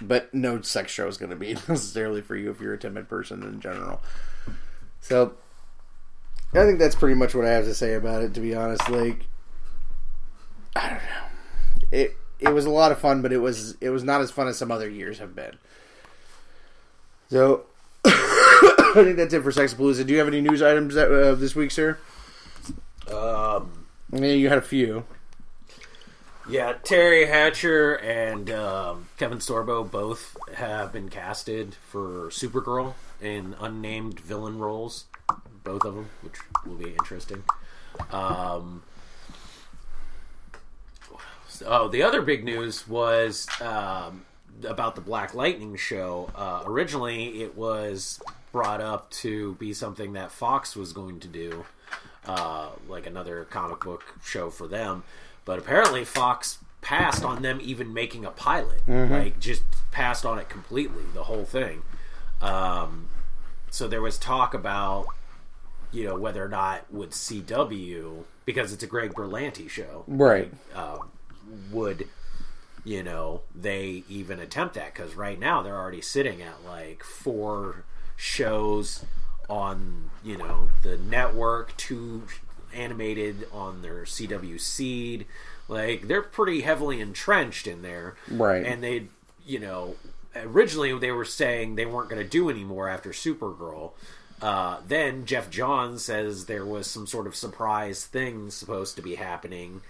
But no sex show is going to be necessarily for you if you're a timid person in general. So I think that's pretty much what I have to say about it, to be honest. Like, I don't know. it was a lot of fun, but it was not as fun as some other years have been. So I think that's it for Sexxapalooza. Do you have any news items this week, sir? I mean, you had a few. Yeah, Terry Hatcher and Kevin Sorbo both have been casted for Supergirl in unnamed villain roles. Both of them, which will be interesting. The other big news was about the Black Lightning show. Originally, it was brought up to be something that Fox was going to do, like another comic book show for them. But apparently Fox passed on them even making a pilot. Like, just passed on it completely, the whole thing. So there was talk about, whether or not would CW, because it's a Greg Berlanti show. Right. Would, they even attempt that? Because right now they're already sitting at, 4 shows on, the network, 2 animated on their CW Seed. They're pretty heavily entrenched in there. Right. And they, originally they were saying they weren't going to do any more after Supergirl. Then Jeff Johns says there was some sort of surprise thing supposed to be happening,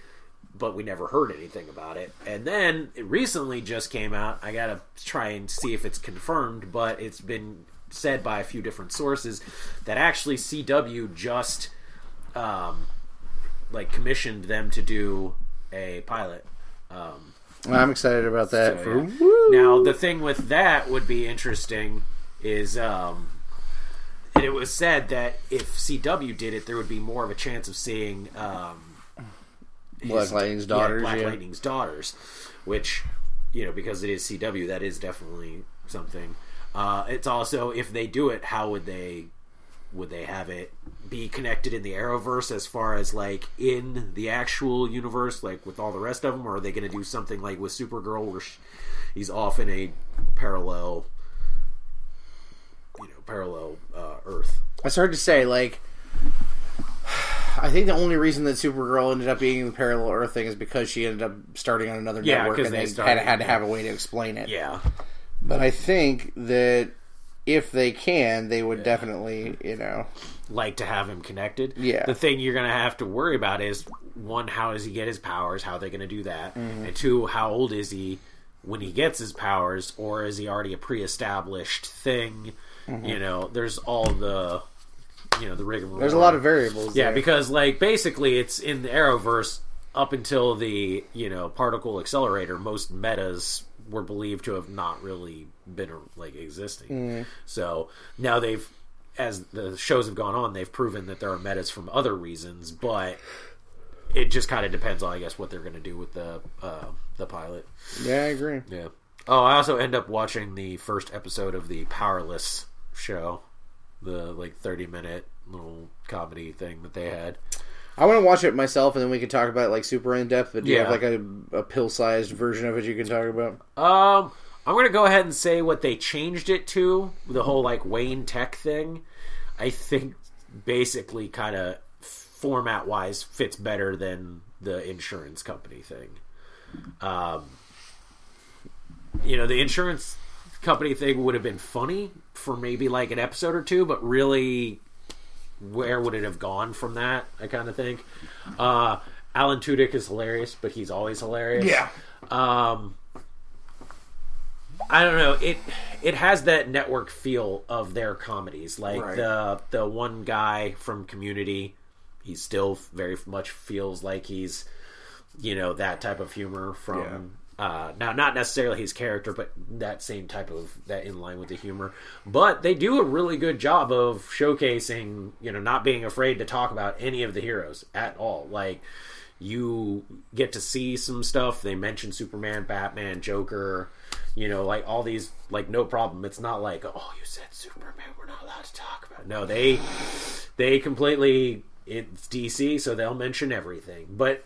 but we never heard anything about it. And then it recently just came out. I got to try and see if it's confirmed, but it's been said by a few different sources that actually CW just commissioned them to do a pilot. I'm excited about that. So, yeah. Now, the thing with that would be interesting is, and it was said that if CW did it, there would be more of a chance of seeing Black Lightning's daughters. Black Lightning's daughters, which, because it is CW, that is definitely something. It's also, if they do it, how would they have it be connected in the Arrowverse as far as in the actual universe, with all the rest of them, or are they going to do something like with Supergirl where he's off in a parallel Earth? It's hard to say. I think the only reason that Supergirl ended up being in the parallel Earth thing is because she ended up starting on another network, and they had to have a way to explain it. Yeah. But I think that if they can, they would definitely, like to have him connected. Yeah. The thing you're going to have to worry about is, 1, how does he get his powers? How are they going to do that? And 2, how old is he when he gets his powers? Or is he already a pre-established thing? There's all the, the rigmarole. There's a lot of variables there. Because, basically, it's in the Arrowverse up until the, particle accelerator, most metas were believed to have not really been, existing. So, now as the shows have gone on, they've proven that there are metas from other reasons, but it just kind of depends on, I guess, what they're going to do with the pilot. Yeah, I agree. Yeah. Oh, I also end up watching the first episode of the Powerless show, the 30-minute little comedy thing that they had. I want to watch it myself, and then we can talk about it super in depth. But do you have a pill-sized version of it you can talk about? I'm going to go ahead and say what they changed it to, the whole Wayne Tech thing. I think basically kind of format-wise fits better than the insurance company thing. The insurance company thing would have been funny for maybe an episode or 2, but really, where would it have gone from that? I kind of think. Alan Tudyk is hilarious, but he's always hilarious. Yeah. I don't know. It has that network feel of their comedies. The one guy from Community, he still very much feels like he's, that type of humor from... now, not necessarily his character, but that same type of, that in line with the humor. But they do a really good job of showcasing, not being afraid to talk about any of the heroes at all. You get to see some stuff. They mention Superman, Batman, Joker, all these, no problem. It's not oh, you said Superman, we're not allowed to talk about it. No, they completely, it's DC, so they'll mention everything. But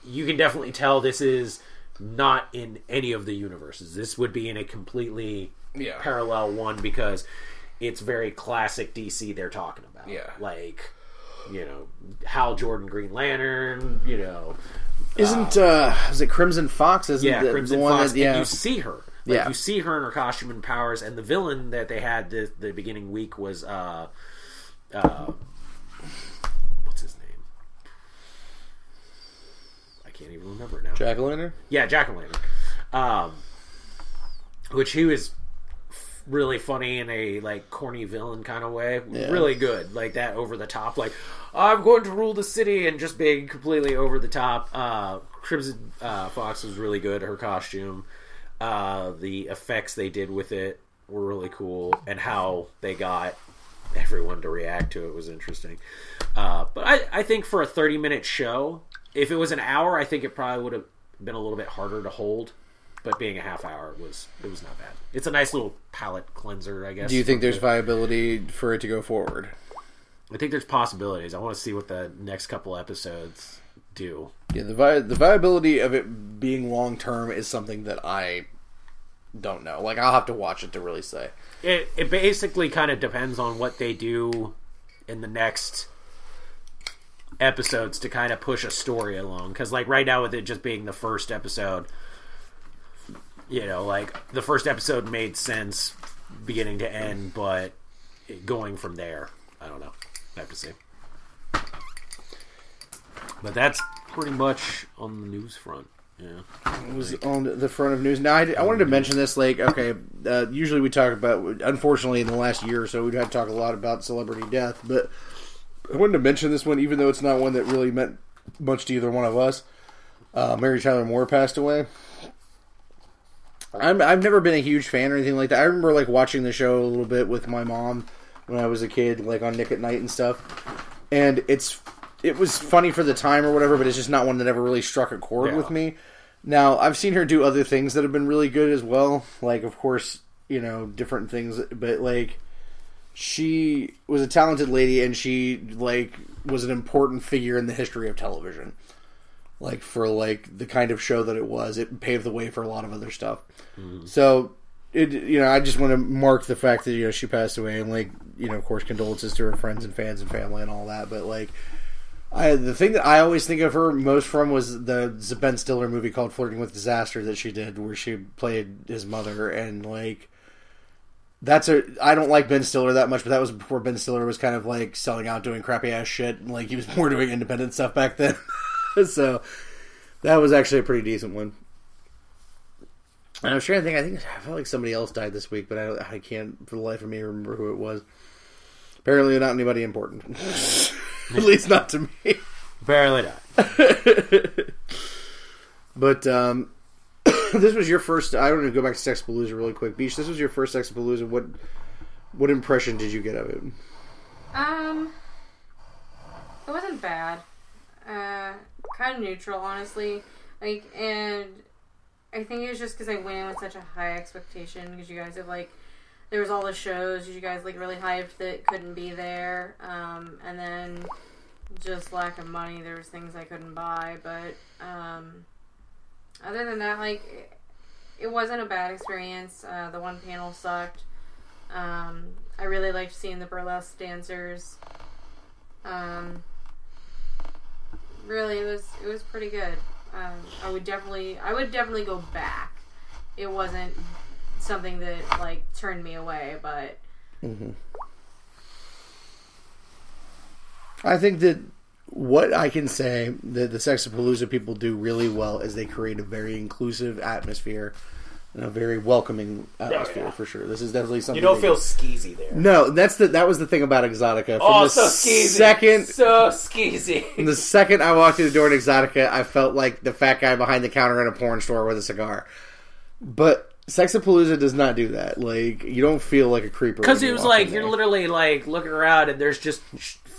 you can definitely tell this is not in any of the universes. This would be in a completely parallel one, because it's very classic DC they're talking about. Yeah. Hal Jordan Green Lantern, Isn't was it Crimson Fox? Isn't Yeah, the Crimson one Fox. that, yeah. And you see her. Like, Yeah. you see her in her costume and powers, and the villain that they had the beginning week was what's his name? I can't even remember it now. Jack-o'-lantern? Yeah, Jack-o'-lantern. Which he was really funny in a like corny villain kind of way. Yeah. Really good, like that over the top. Like I'm going to rule the city, and just being completely over the top. Crimson Fox was really good. Her costume, the effects they did with it were really cool, and how they got everyone to react to it was interesting. But I think for a 30-minute show, if it was an hour, I think it probably would have been a little bit harder to hold. But being a half hour, it was not bad. It's a nice little palate cleanser, I guess. Do you think there's viability for it to go forward? I think there's possibilities. I want to see what the next couple episodes do. Yeah, the viability of it being long-term is something that I don't know. Like, I'll have to watch it to really say. It basically kind of depends on what they do in the next episodes to kind of push a story along. Because, like, right now with it just being the first episode, you know, like, the first episode made sense beginning to end, but going from there, I don't know. I have to see. But that's pretty much on the news front. Yeah. It was on the front of news. Now, I wanted to mention this, like, okay, usually we talk about, unfortunately in the last year or so, we've had to talk a lot about celebrity death, but I wanted to mention this one, even though it's not one that really meant much to either one of us. Mary Tyler Moore passed away. I've never been a huge fan or anything like that. I remember, like, watching the show a little bit with my mom when I was a kid, like, on Nick at Night and stuff, and it was funny for the time or whatever, but it's just not one that ever really struck a chord with me. Now, I've seen her do other things that have been really good as well. Like, of course, you know, different things. But, like, she was a talented lady, and she, like, was an important figure in the history of television. Like, for, like, the kind of show that it was. It paved the way for a lot of other stuff. Mm-hmm. So, I just want to mark the fact that, you know, she passed away. And, like, you know, of course, condolences to her friends and fans and family and all that. But, like, the thing that I always think of her most from was the Ben Stiller movie called Flirting with Disaster that she did, where she played his mother, and, like, I don't like Ben Stiller that much, but that was before Ben Stiller was kind of, like, selling out, doing crappy ass shit, and, like, he was more doing independent stuff back then. So, that was actually a pretty decent one. And I was trying to think, I felt like somebody else died this week, but I can't for the life of me remember who it was. Apparently not anybody important. At least not to me. Apparently not. But this was your first. I want to go back to Sexxapalooza really quick. Beesh, this was your first Sexxapalooza. What impression did you get of it? It wasn't bad. Kind of neutral, honestly. Like, and I think it was just because I went in with such a high expectation, because you guys have, like, there was all the shows you guys, like, really hyped that couldn't be there, and then just lack of money, there was things I couldn't buy, but other than that, like, it wasn't a bad experience. The one panel sucked. I really liked seeing the burlesque dancers. Really, it was pretty good. I would definitely go back. It wasn't something that, like, turned me away, but I think that what I can say that the Sexxapalooza people do really well is they create a very inclusive atmosphere and a very welcoming atmosphere, for sure. This is definitely something you don't feel skeezy there. No, that was the thing about Exotica. So skeezy. So skeezy. The second I walked through the door in Exotica, I felt like the fat guy behind the counter in a porn store with a cigar. But Sexxapalooza does not do that. Like, you don't feel like a creeper. Because it was like, you're literally, like, looking around and there's just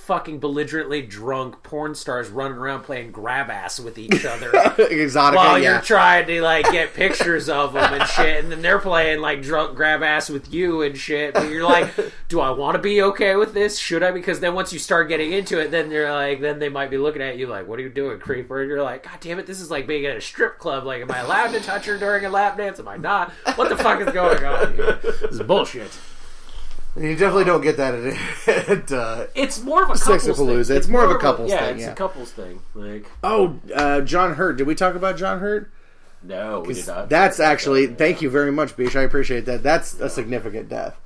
fucking belligerently drunk porn stars running around playing grab ass with each other. Exotica, while you're trying to, like, get pictures of them and shit, and then they're playing, like, drunk grab ass with you and shit, but you're like, do I want to be okay with this? Should I? Because then once you start getting into it, then they're like, then they might be looking at you like, what are you doing, creeper? And you're like, god damn it, this is like being at a strip club. Like, am I allowed to touch her during a lap dance? Am I not? What the fuck is going on here? This is bullshit. You definitely don't get that at It's more of a couples thing. Sexxapalooza. It's more of a couples thing. It's a couples thing. Like, John Hurt. Did we talk about John Hurt? no, we did not. That's actually. Thank you very much, Beesh. I appreciate that. That's a significant death.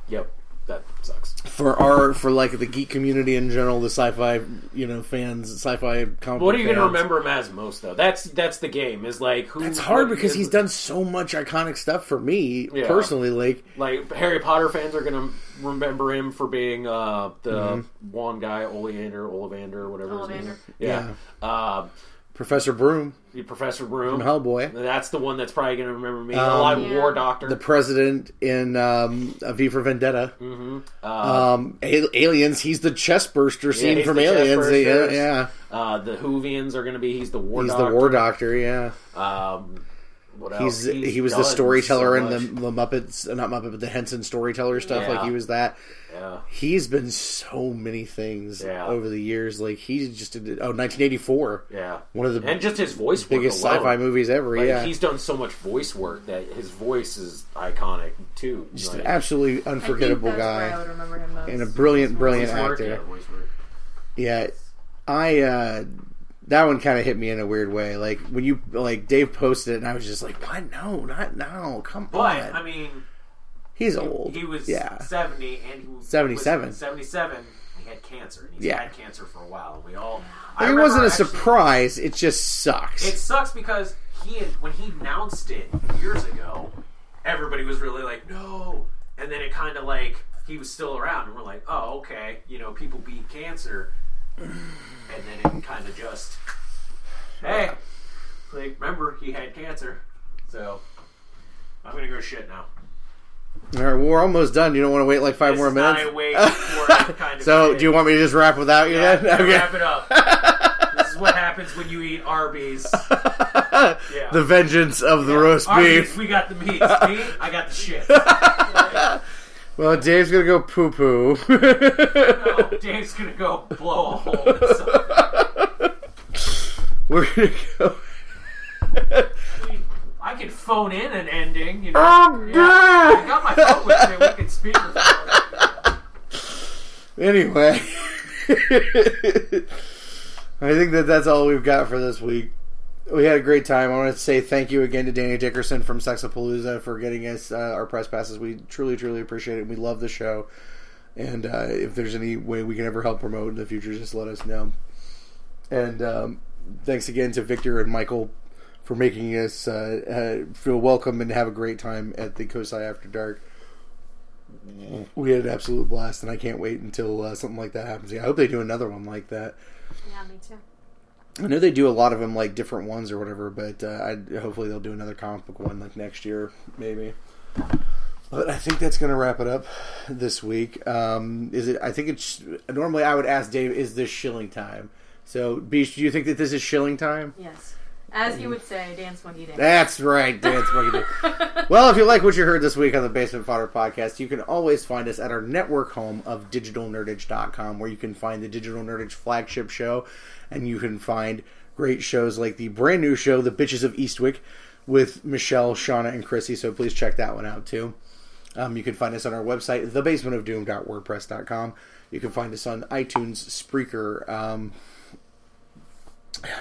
Yep, that sucks. For like the geek community in general, the sci-fi fans, sci-fi comic. What are you going to remember him as most though? That's the game. Is like who? It's hard because he's done so much iconic stuff for me personally. Like Harry Potter fans are going to remember him for being the one guy, Ollivander, whatever his name is. Yeah. Professor Broom. Professor Broom. From Hellboy. That's the one that's probably going to remember me. War Doctor. The President in V for Vendetta. Mm-hmm. Aliens, he's the chestburster scene from Aliens. The Whovians are going to be, he's the War Doctor. He's the War Doctor, yeah. What else? He was the storyteller in the Muppets, not Muppet, but the Henson storyteller stuff. Yeah. Like he was that. Yeah. He's been so many things over the years. Like he just did 1984. Yeah. One of the and just his voice work biggest alone. sci-fi movies ever. Like, he's done so much voice work that his voice is iconic too. Just an absolutely unforgettable guy. I would remember him most. And a brilliant actor. Voice work. Yeah, that one kind of hit me in a weird way. Like when you Dave posted it, and I was just like, "What? No, not now! Come on!" But I mean, he's old. He was 70, and he was 77. 77. He had cancer, and he's had cancer for a while. And we all. It wasn't a surprise. It just sucks. It sucks because when he announced it years ago, everybody was really like, "No," and then it kind of like he was still around, and we're like, "Oh, okay." People beat cancer. And then it kind of just, hey, like, remember, he had cancer. So, I'm going to go shit now. All right, well, we're almost done. You don't want to wait like 5 more minutes? I wait for it kind of So, do you want me to just wrap without you then? Yeah, Okay. wrap it up. This is what happens when you eat Arby's. Yeah. The vengeance of the roast Arby's, beef. we got the meat. Me, I got the shit. Well, Dave's going to go poo-poo. No, Dave's going to go blow a hole in something. We're going to go... I could phone in an ending, Oh, Yeah, God! I got my phone with me. We could speakerphone. Anyway. I think that's all we've got for this week. We had a great time. I want to say thank you again to Danny Dickerson from Sexxapalooza for getting us our press passes. We truly, truly appreciate it. We love the show. And if there's any way we can ever help promote in the future, just let us know. And thanks again to Victor and Michael for making us feel welcome and have a great time at the COSI After Dark. We had an absolute blast, and I can't wait until something like that happens. I hope they do another one like that. Yeah, me too. I know they do a lot of them, like different ones or whatever, but hopefully they'll do another comic book one like next year, maybe. But I think that's going to wrap it up this week. I think it's normally I would ask Dave, is this shilling time? So, Beesh, do you think that this is shilling time? Yes. As he would say, dance monkey dance. That's right, dance monkey dance. Well, if you like what you heard this week on the Basement Fodder podcast, you can always find us at our network home of digitalnerdage.com, where you can find the Digital Nerdage flagship show, and you can find great shows like the brand new show, The Bitches of Eastwick, with Michelle, Shauna, and Chrissy, so please check that one out too. You can find us on our website, thebasementofdoom.wordpress.com. You can find us on iTunes, Spreaker,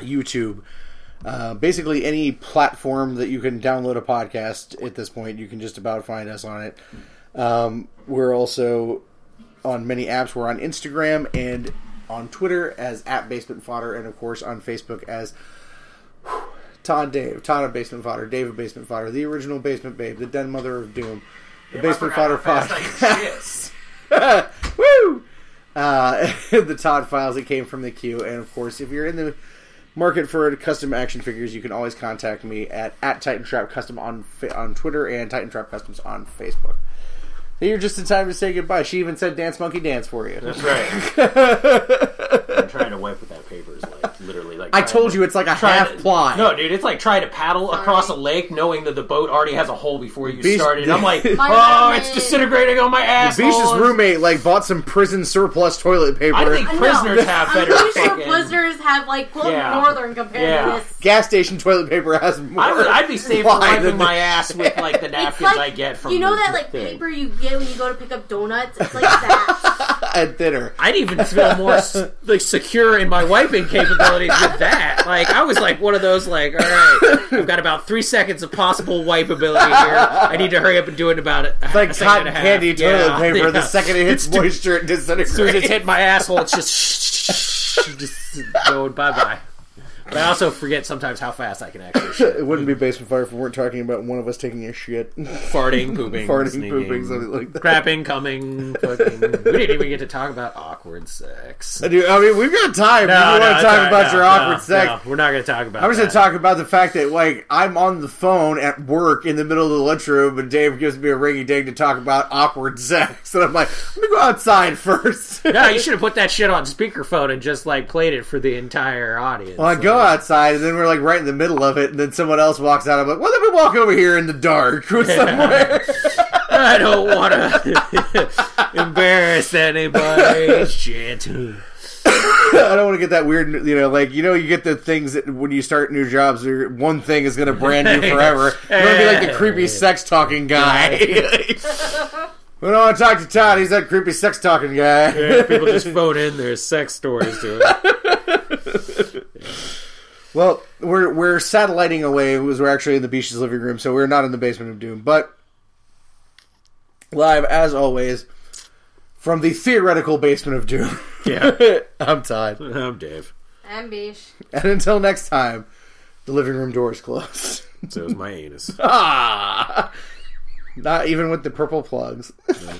YouTube, basically any platform that you can download a podcast at this point. You can just about find us on it. We're also on many apps. We're on Instagram and on Twitter as @BasementFodder, and of course on Facebook as Todd of Basement Fodder, Dave of Basement Fodder, the original Basement Babe, the Den Mother of Doom, the Basement Fodder podcast. Woo! The Todd Files that came from the queue, and of course, if you're in the market for custom action figures, you can always contact me at Titan Trap Custom on Twitter and Titan Trap Customs on Facebook. You're just in time to say goodbye. She even said "Dance Monkey Dance" for you. That's right. I'm trying to wipe with that paper. Is like literally like I told you it's like a half ply. No, dude, it's like trying to paddle across a lake knowing that the boat already has a hole before you started. I'm like, it's disintegrating on my asshole. Beesh's roommate bought some prison surplus toilet paper. I think prisoners have better. I'm pretty sure prisoners have Northern compared to this. Gas station toilet paper has more. I'd be safe wiping my ass with the napkins I get from. You know that paper you get when you go to pick up donuts? It's like that. And thinner. I'd even feel more secure in my wiping capabilities with that. I was one of those all right, I've got about 3 seconds of possible wipe ability here. I need to hurry up and do it about it. It's like cotton candy toilet paper. The second it hits moisture, it disintegrates. As soon as it's hit my asshole, it's just going bye-bye. But I also forget sometimes how fast I can actually shit. It wouldn't be Basement Fire if we weren't talking about one of us taking a shit. Farting, pooping, pooping, something like that. Crapping, coming, fucking. We didn't even get to talk about awkward sex. Dude, I mean, we've got time. No, if you want to talk about your awkward sex. No, we're not going to talk about I'm just going to talk about the fact that, I'm on the phone at work in the middle of the lunchroom, and Dave gives me a ringy ding to talk about awkward sex. And I'm like, let me go outside first. No, you should have put that shit on speakerphone and just, played it for the entire audience. Well, I go outside, and then we're right in the middle of it, and then someone else walks out. I'm like, well, let me walk over here in the dark somewhere. I don't want to embarrass anybody. Shit. I don't want to get that weird, you get the things that when you start new jobs, one thing is going to brand you forever. You're going to be like the creepy sex talking guy. We don't want to talk to Todd. He's that creepy sex talking guy. Yeah, people just phone in their sex stories to it. Well, we're satelliting away because we're actually in the Beesh's living room, so we're not in the Basement of Doom. But live, as always, from the theoretical Basement of Doom. Yeah. I'm Todd. I'm Dave. I'm Beesh. And until next time, the living room door is closed. So is my anus. Not even with the purple plugs. No.